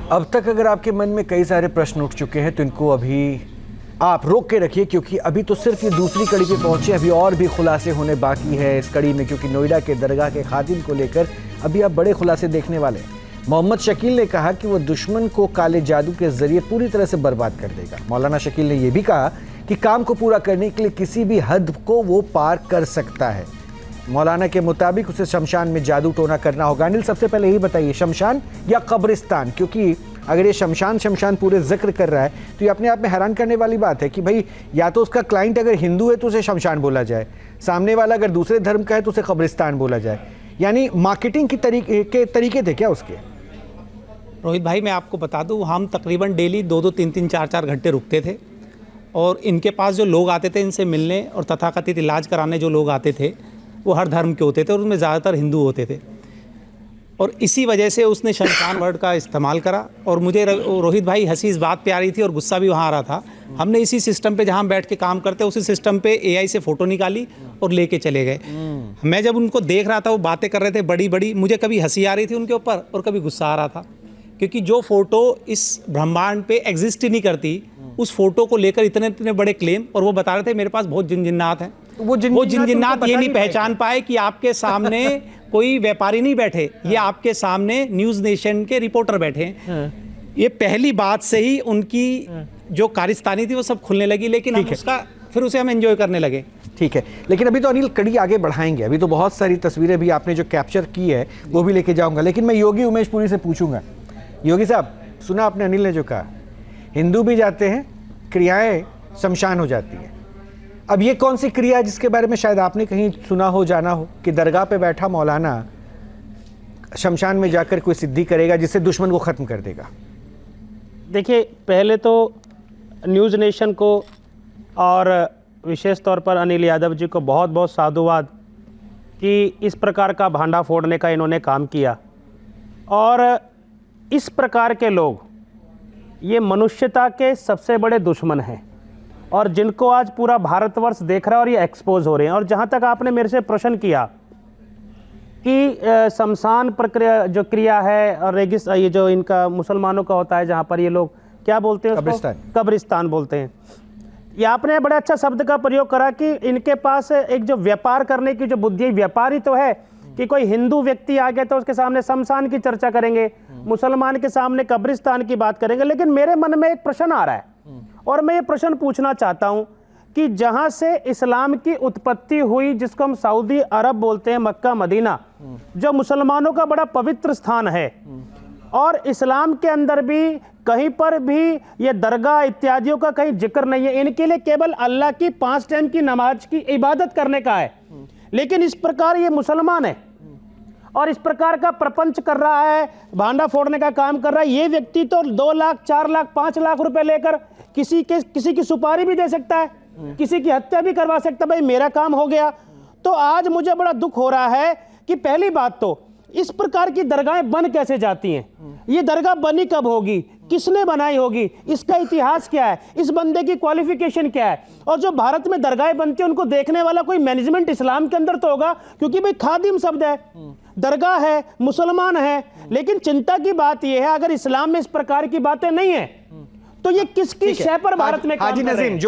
अब तक अगर आपके मन में कई सारे प्रश्न उठ चुके हैं तो इनको अभी आप रोक के रखिए, क्योंकि अभी तो सिर्फ ये दूसरी कड़ी पे पहुंचे, अभी और भी खुलासे होने बाकी है इस कड़ी में, क्योंकि नोएडा के दरगाह के खादिम को लेकर अभी आप बड़े खुलासे देखने वाले हैं। मोहम्मद शकील ने कहा कि वो दुश्मन को काले जादू के जरिए पूरी तरह से बर्बाद कर देगा। मौलाना शकील ने यह भी कहा कि काम को पूरा करने के लिए किसी भी हद को वो पार कर सकता है। मौलाना के मुताबिक उसे शमशान में जादू टोना करना होगा। अनिल, सबसे पहले यही बताइए, शमशान या कब्रिस्तान? क्योंकि अगर ये शमशान पूरे जिक्र कर रहा है तो ये अपने आप में हैरान करने वाली बात है कि भाई या तो उसका क्लाइंट अगर हिंदू है तो उसे शमशान बोला जाए, सामने वाला अगर दूसरे धर्म का है तो उसे कब्रिस्तान बोला जाए। यानी मार्केटिंग की तरीके थे क्या उसके? रोहित भाई, मैं आपको बता दूं, हम तकरीबन डेली 2-2, 3-3, 4-4 घंटे रुकते थे और इनके पास जो लोग आते थे इनसे मिलने और तथाकथित इलाज कराने, जो लोग आते थे वो हर धर्म के होते थे और उनमें ज़्यादातर हिंदू होते थे। और इसी वजह से उसने शमशान वर्ड का इस्तेमाल करा। और मुझे रोहित भाई हंसी इस बात पे आ रही थी और गुस्सा भी वहाँ आ रहा था। हमने इसी सिस्टम पे, जहाँ हम बैठ के काम करते, उसी सिस्टम पे AI से फ़ोटो निकाली और लेके चले गए। मैं जब उनको देख रहा था, वो बातें कर रहे थे बड़ी बड़ी, मुझे कभी हंसी आ रही थी उनके ऊपर और कभी गुस्सा आ रहा था, क्योंकि जो फ़ोटो इस ब्रह्मांड पे एग्जिस्ट ही नहीं करती, उस फोटो को लेकर इतने इतने बड़े क्लेम। और वो बता रहे थे मेरे पास बहुत जिन्नात हैं। वो जिन्नात ये नहीं पहचान पाए कि आपके सामने कोई व्यापारी नहीं बैठे, ये आपके सामने न्यूज़ नेशन के रिपोर्टर बैठे हैं। ये पहली बात से ही उनकी जो कारस्तानी थी वो सब खुलने लगी, लेकिन हम उसका फिर उसे हम एंजॉय करने लगे। ठीक है, लेकिन अभी तो अनिल कड़ी आगे बढ़ाएंगे। अभी तो बहुत सारी तस्वीरें भी आपने जो कैप्चर की है वो भी लेके जाऊंगा, लेकिन मैं योगी उमेश पुरी से पूछूंगा। योगी साहब, सुना आपने अनिल ने जो कहा, हिंदू भी जाते हैं, क्रियाएं शमशान हो जाती हैं। अब ये कौन सी क्रिया है जिसके बारे में शायद आपने कहीं सुना हो, जाना हो, कि दरगाह पे बैठा मौलाना शमशान में जाकर कोई सिद्धि करेगा जिससे दुश्मन को ख़त्म कर देगा? देखिए, पहले तो न्यूज़ नेशन को और विशेष तौर पर अनिल यादव जी को बहुत बहुत साधुवाद कि इस प्रकार का भांडा फोड़ने का इन्होंने काम किया। और इस प्रकार के लोग ये मनुष्यता के सबसे बड़े दुश्मन हैं और जिनको आज पूरा भारतवर्ष देख रहा है और ये एक्सपोज हो रहे हैं। और जहाँ तक आपने मेरे से प्रश्न किया कि शमशान प्रक्रिया जो क्रिया है और रेगिस्तान, ये जो इनका मुसलमानों का होता है जहाँ पर ये लोग क्या बोलते हैं, कब्रिस्तान बोलते हैं। ये आपने बड़े अच्छा शब्द का प्रयोग करा कि इनके पास एक जो व्यापार करने की जो बुद्धि, व्यापारी तो है कि कोई हिंदू व्यक्ति आ गया तो उसके सामने शमशान की चर्चा करेंगे, मुसलमान के सामने कब्रिस्तान की बात करेंगे। लेकिन मेरे मन में एक प्रश्न आ रहा है और मैं ये प्रश्न पूछना चाहता हूं कि जहां से इस्लाम की उत्पत्ति हुई, जिसको हम सऊदी अरब बोलते हैं, मक्का मदीना, जो मुसलमानों का बड़ा पवित्र स्थान है, और इस्लाम के अंदर भी कहीं पर भी ये दरगाह इत्यादियों का कहीं जिक्र नहीं है। इनके लिए केवल अल्लाह की 5 टाइम की नमाज की इबादत करने का है। लेकिन इस प्रकार ये मुसलमान है और इस प्रकार का प्रपंच कर रहा है, भांडा फोड़ने का काम कर रहा है। ये व्यक्ति तो 2 लाख, 4 लाख, 5 लाख रुपए लेकर किसी की सुपारी भी दे सकता है, किसी की हत्या भी करवा सकता है। भाई मेरा काम हो गया। तो आज मुझे बड़ा दुख हो रहा है कि पहली बात तो इस प्रकार की दरगाहें बन कैसे जाती हैं? ये दरगाह बनी कब होगी, किसने बनाई होगी, इसका इतिहास क्या है, इस बंदे की क्वालिफिकेशन क्या है? और जो भारत में दरगाहें बनती हैं उनको देखने वाला कोई मैनेजमेंट इस्लाम के अंदर तो होगा, क्योंकि भाई खादिम शब्द है, दरगाह है, मुसलमान है। लेकिन चिंता की बात यह है, अगर इस्लाम में इस प्रकार की बातें नहीं है तो ये किसकी शय पर भारत में काम कर रहे हैं?